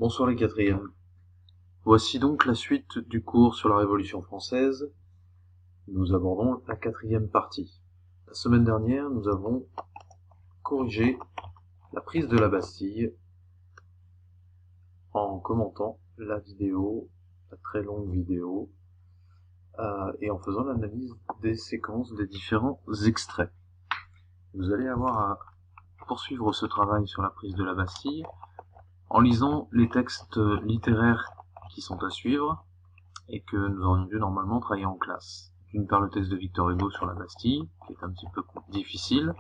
Bonsoir les quatrièmes. Voici donc la suite du cours sur la Révolution française. Nous abordons la quatrième partie. La semaine dernière, nous avons corrigé la prise de la Bastille en commentant la vidéo, la très longue vidéo, et en faisant l'analyse des séquences des différents extraits. Vous allez avoir à poursuivre ce travail sur la prise de la Bastille en lisant les textes littéraires qui sont à suivre et que nous aurions dû normalement travailler en classe. D'une part, le texte de Victor Hugo sur la Bastille, qui est un petit peu difficile.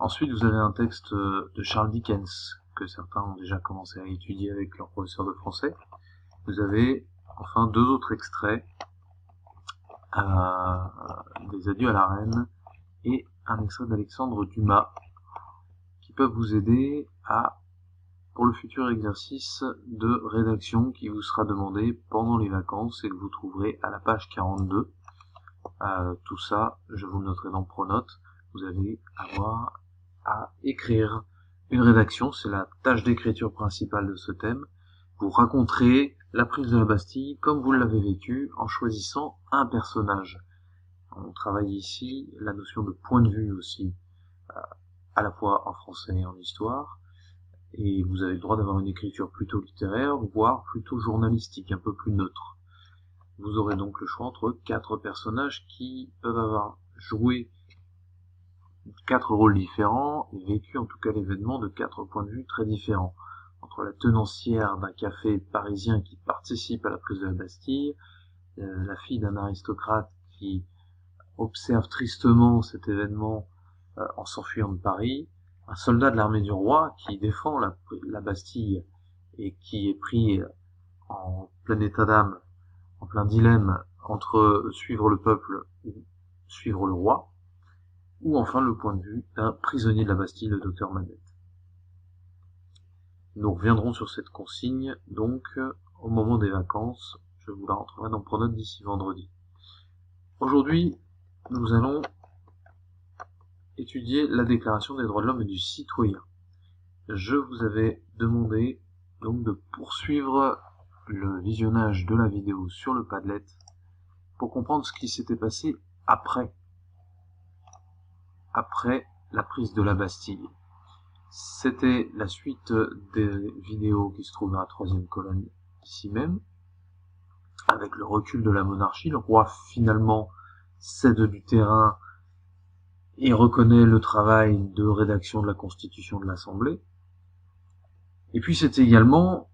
Ensuite, vous avez un texte de Charles Dickens, que certains ont déjà commencé à étudier avec leur professeur de français. Vous avez enfin deux autres extraits, des Adieux à la Reine et un extrait d'Alexandre Dumas, qui peuvent vous aider pour le futur exercice de rédaction qui vous sera demandé pendant les vacances et que vous trouverez à la page 42. Tout ça, je vous le noterai dans Pronote. Vous allez avoir à écrire une rédaction, c'est la tâche d'écriture principale de ce thème. Vous raconterez la prise de la Bastille comme vous l'avez vécue en choisissant un personnage. On travaille ici la notion de point de vue aussi, à la fois en français et en histoire. Et vous avez le droit d'avoir une écriture plutôt littéraire, voire plutôt journalistique, un peu plus neutre. Vous aurez donc le choix entre quatre personnages qui peuvent avoir joué quatre rôles différents et vécu en tout cas l'événement de quatre points de vue très différents. Entre la tenancière d'un café parisien qui participe à la prise de la Bastille, la fille d'un aristocrate qui observe tristement cet événement en s'enfuyant de Paris, un soldat de l'armée du roi qui défend la Bastille et qui est pris en plein état d'âme, en plein dilemme entre suivre le peuple ou suivre le roi, ou enfin le point de vue d'un prisonnier de la Bastille, le docteur Manette. Nous reviendrons sur cette consigne, donc, au moment des vacances. Je vous la rentrerai dans Pronote d'ici vendredi. Aujourd'hui, nous allons étudier la Déclaration des droits de l'homme et du citoyen. Je vous avais demandé donc de poursuivre le visionnage de la vidéo sur le Padlet pour comprendre ce qui s'était passé après la prise de la Bastille. C'était la suite des vidéos qui se trouvent dans la troisième colonne ici même, avec le recul de la monarchie. Le roi finalement cède du terrain et reconnaît le travail de rédaction de la Constitution de l'Assemblée. Et puis c'est également,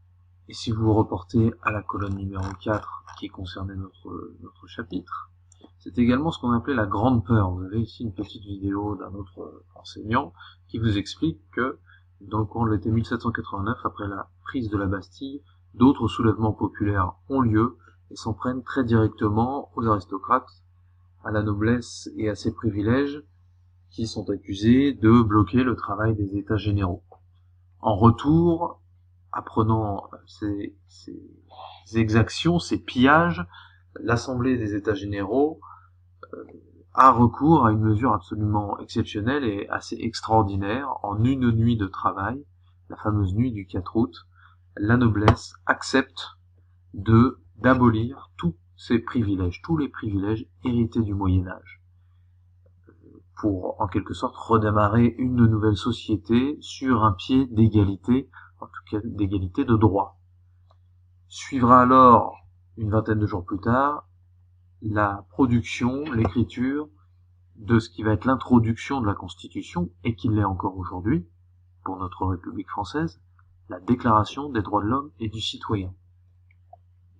et si vous vous reportez à la colonne numéro 4 qui concernait notre chapitre, c'est également ce qu'on appelait la grande peur. Vous avez ici une petite vidéo d'un autre enseignant qui vous explique que dans le courant de l'été 1789, après la prise de la Bastille, d'autres soulèvements populaires ont lieu et s'en prennent très directement aux aristocrates, à la noblesse et à ses privilèges, qui sont accusés de bloquer le travail des États généraux. En retour, apprenant ces exactions, ces pillages, l'Assemblée des États généraux a recours à une mesure absolument exceptionnelle et assez extraordinaire. En une nuit de travail, la fameuse nuit du 4 août, la noblesse accepte d'abolir tous ces privilèges, tous les privilèges hérités du Moyen-Âge, pour en quelque sorte redémarrer une nouvelle société sur un pied d'égalité, en tout cas d'égalité de droit. Suivra alors, une vingtaine de jours plus tard, la production, l'écriture de ce qui va être l'introduction de la Constitution, et qui l'est encore aujourd'hui, pour notre République française, la Déclaration des droits de l'homme et du citoyen.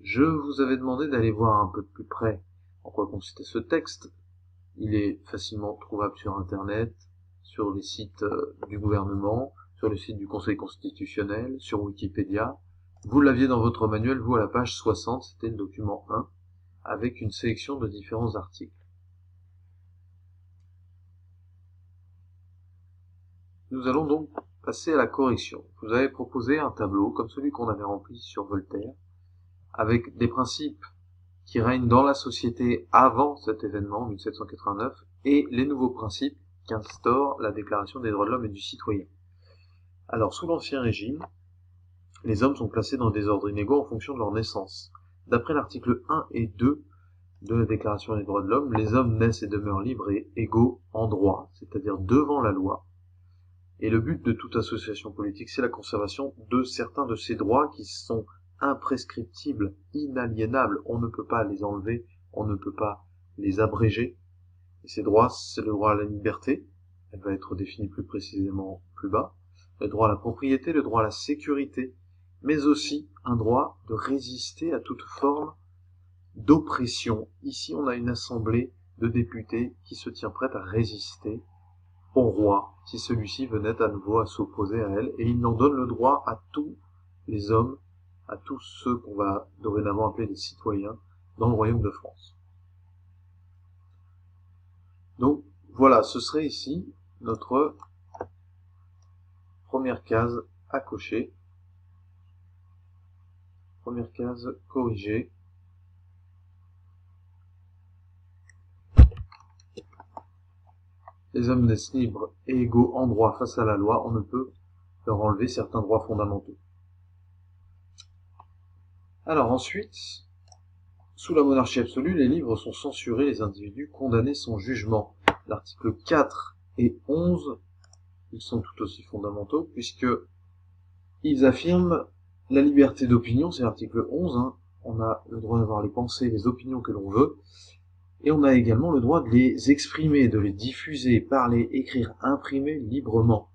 Je vous avais demandé d'aller voir un peu de plus près en quoi consistait ce texte. Il est facilement trouvable sur Internet, sur les sites du gouvernement, sur le site du Conseil constitutionnel, sur Wikipédia. Vous l'aviez dans votre manuel, vous, à la page 60, c'était le document 1, avec une sélection de différents articles. Nous allons donc passer à la correction. Je vous avais proposé un tableau, comme celui qu'on avait rempli sur Voltaire, avec des principes qui règnent dans la société avant cet événement, 1789, et les nouveaux principes qu'instaure la Déclaration des droits de l'homme et du citoyen. Alors, sous l'Ancien Régime, les hommes sont placés dans des ordres inégaux en fonction de leur naissance. D'après l'article 1 et 2 de la Déclaration des droits de l'homme, les hommes naissent et demeurent libres et égaux en droit, c'est-à-dire devant la loi. Et le but de toute association politique, c'est la conservation de certains de ces droits qui sont imprescriptibles, inaliénables. On ne peut pas les enlever, on ne peut pas les abréger. Et ces droits, c'est le droit à la liberté, elle va être définie plus précisément plus bas, le droit à la propriété, le droit à la sécurité, mais aussi un droit de résister à toute forme d'oppression. Ici, on a une assemblée de députés qui se tient prête à résister au roi si celui-ci venait à nouveau à s'opposer à elle, et il en donne le droit à tous les hommes, à tous ceux qu'on va dorénavant appeler les citoyens dans le royaume de France. Donc voilà, ce serait ici notre première case à cocher, première case corrigée. Les hommes naissent libres et égaux en droit face à la loi, on ne peut leur enlever certains droits fondamentaux. Alors ensuite, sous la monarchie absolue, les livres sont censurés, les individus condamnés sans jugement. L'article 4 et 11, ils sont tout aussi fondamentaux, puisque ils affirment la liberté d'opinion, c'est l'article 11, on a le droit d'avoir les pensées, les opinions que l'on veut, et on a également le droit de les exprimer, de les diffuser, parler, écrire, imprimer librement,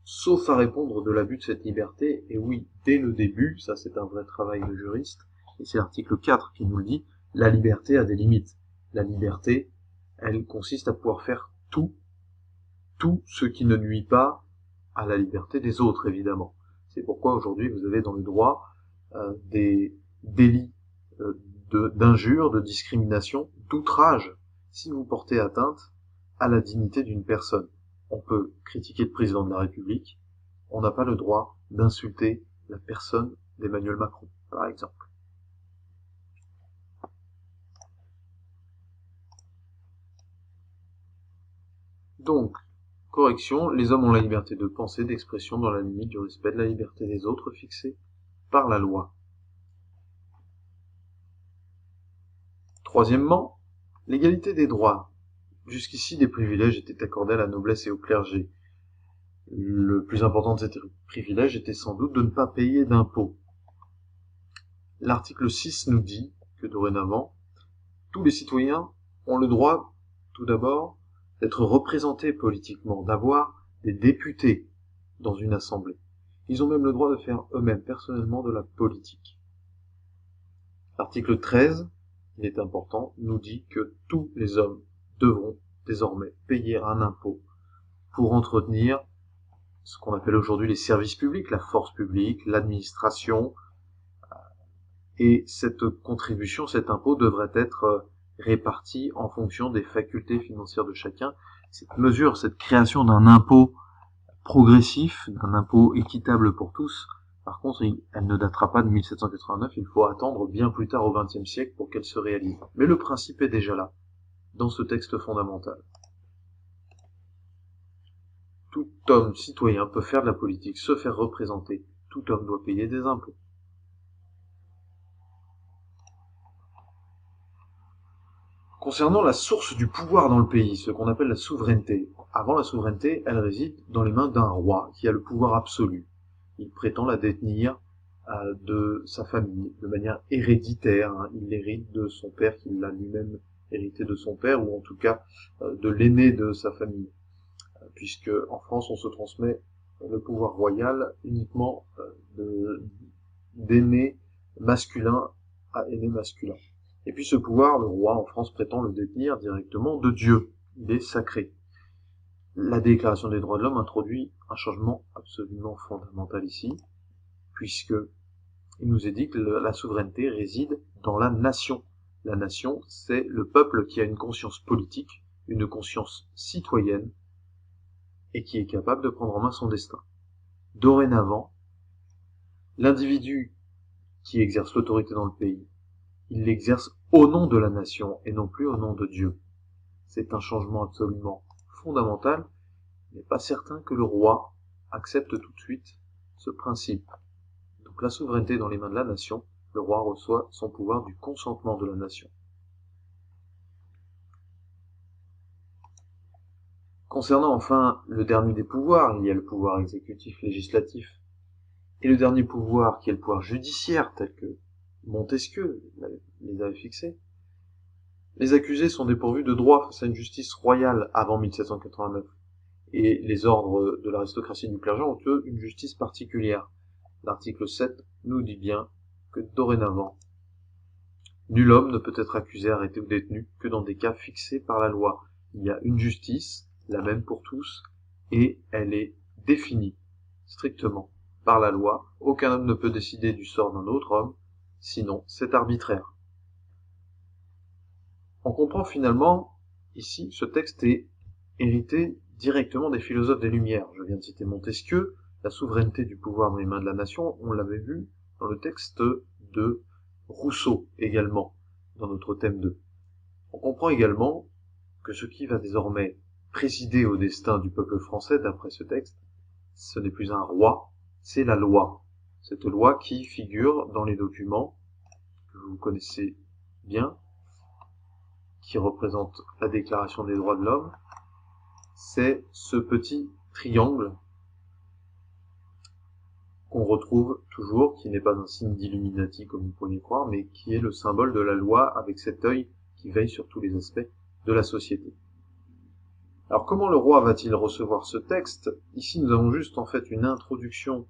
sauf à répondre de l'abus de cette liberté. Et oui, dès le début, ça c'est un vrai travail de juriste, et c'est l'article 4 qui nous le dit, la liberté a des limites. La liberté, elle consiste à pouvoir faire tout ce qui ne nuit pas à la liberté des autres, évidemment. C'est pourquoi aujourd'hui vous avez dans le droit des délits d'injure, de discrimination, d'outrage, si vous portez atteinte à la dignité d'une personne. On peut critiquer le président de la République, on n'a pas le droit d'insulter la personne d'Emmanuel Macron, par exemple. Donc, correction, les hommes ont la liberté de penser, d'expression dans la limite du respect de la liberté des autres fixée par la loi. Troisièmement, l'égalité des droits. Jusqu'ici, des privilèges étaient accordés à la noblesse et au clergé. Le plus important de ces privilèges était sans doute de ne pas payer d'impôts. L'article 6 nous dit que dorénavant, tous les citoyens ont le droit, tout d'abord, d'être représentés politiquement, d'avoir des députés dans une assemblée. Ils ont même le droit de faire eux-mêmes personnellement de la politique. L'article 13, il est important, nous dit que tous les hommes devront désormais payer un impôt pour entretenir ce qu'on appelle aujourd'hui les services publics, la force publique, l'administration, et cette contribution, cet impôt devrait être réparti en fonction des facultés financières de chacun. Cette mesure, cette création d'un impôt progressif, d'un impôt équitable pour tous, par contre, elle ne datera pas de 1789, il faut attendre bien plus tard au XXe siècle pour qu'elle se réalise. Mais le principe est déjà là, dans ce texte fondamental. Tout homme citoyen peut faire de la politique, se faire représenter. Tout homme doit payer des impôts. Concernant la source du pouvoir dans le pays, ce qu'on appelle la souveraineté. Avant, la souveraineté, elle réside dans les mains d'un roi qui a le pouvoir absolu. Il prétend la détenir de sa famille, de manière héréditaire. Il l'hérite de son père, qu'il l'a lui-même hérité de son père, ou en tout cas de l'aîné de sa famille. Puisque en France, on se transmet le pouvoir royal uniquement d'aîné masculin à aîné masculin. Et puis ce pouvoir, le roi en France prétend le détenir directement de Dieu. Il est sacré. La Déclaration des droits de l'homme introduit un changement absolument fondamental ici, puisque il nous est dit que la souveraineté réside dans la nation. La nation, c'est le peuple qui a une conscience politique, une conscience citoyenne, et qui est capable de prendre en main son destin. Dorénavant, l'individu qui exerce l'autorité dans le pays, il l'exerce au nom de la nation et non plus au nom de Dieu. C'est un changement absolument fondamental. Il n'est pas certain que le roi accepte tout de suite ce principe. Donc Donc la souveraineté dans les mains de la nation, le roi reçoit son pouvoir du consentement de la nation. Concernant enfin le dernier des pouvoirs, il y a le pouvoir exécutif, législatif, et le dernier pouvoir qui est le pouvoir judiciaire, tel que Montesquieu les avait fixés. Les accusés sont dépourvus de droit face à une justice royale avant 1789, et les ordres de l'aristocratie du clergé ont eux une justice particulière. L'article 7 nous dit bien que dorénavant, nul homme ne peut être accusé, arrêté ou détenu que dans des cas fixés par la loi. Il y a une justice, la même pour tous, et elle est définie strictement par la loi. Aucun homme ne peut décider du sort d'un autre homme, sinon c'est arbitraire. On comprend finalement, ici, ce texte est hérité directement des philosophes des Lumières. Je viens de citer Montesquieu, la souveraineté du pouvoir dans les mains de la nation, on l'avait vu dans le texte de Rousseau également, dans notre thème 2. On comprend également que ce qui va désormais présider au destin du peuple français, d'après ce texte, ce n'est plus un roi, c'est la loi. Cette loi qui figure dans les documents que vous connaissez bien, qui représente la Déclaration des droits de l'homme, c'est ce petit triangle qu'on retrouve toujours, qui n'est pas un signe d'Illuminati comme vous pourriez croire, mais qui est le symbole de la loi avec cet œil qui veille sur tous les aspects de la société. Alors comment le roi va-t-il recevoir ce texte? Ici nous avons juste en fait une introduction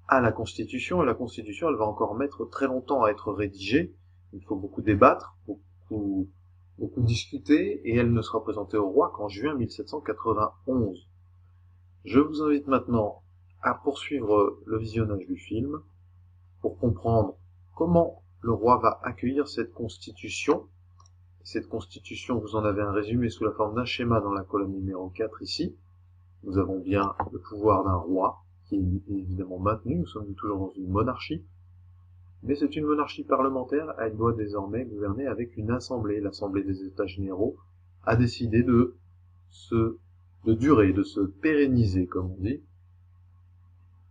à la Constitution, et la Constitution elle va encore mettre très longtemps à être rédigée, il faut beaucoup débattre, beaucoup discuter, et elle ne sera présentée au roi qu'en juin 1791. Je vous invite maintenant à poursuivre le visionnage du film pour comprendre comment le roi va accueillir cette constitution. Cette constitution, vous en avez un résumé sous la forme d'un schéma dans la colonne numéro 4 ici. Nous avons bien le pouvoir d'un roi, qui est évidemment maintenu, nous sommes toujours dans une monarchie, mais c'est une monarchie parlementaire, elle doit désormais gouverner avec une assemblée. L'assemblée des États généraux a décidé de durer, de se pérenniser, comme on dit,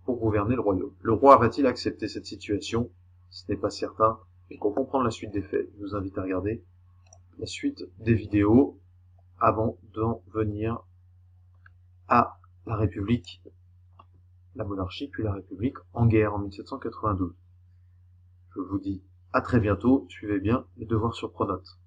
pour gouverner le royaume. Le roi va-t-il accepter cette situation? Ce n'est pas certain, mais pour comprendre la suite des faits, je vous invite à regarder la suite des vidéos avant d'en venir à la République, la monarchie, puis la République en guerre en 1792. Je vous dis à très bientôt, suivez bien les devoirs sur Pronote.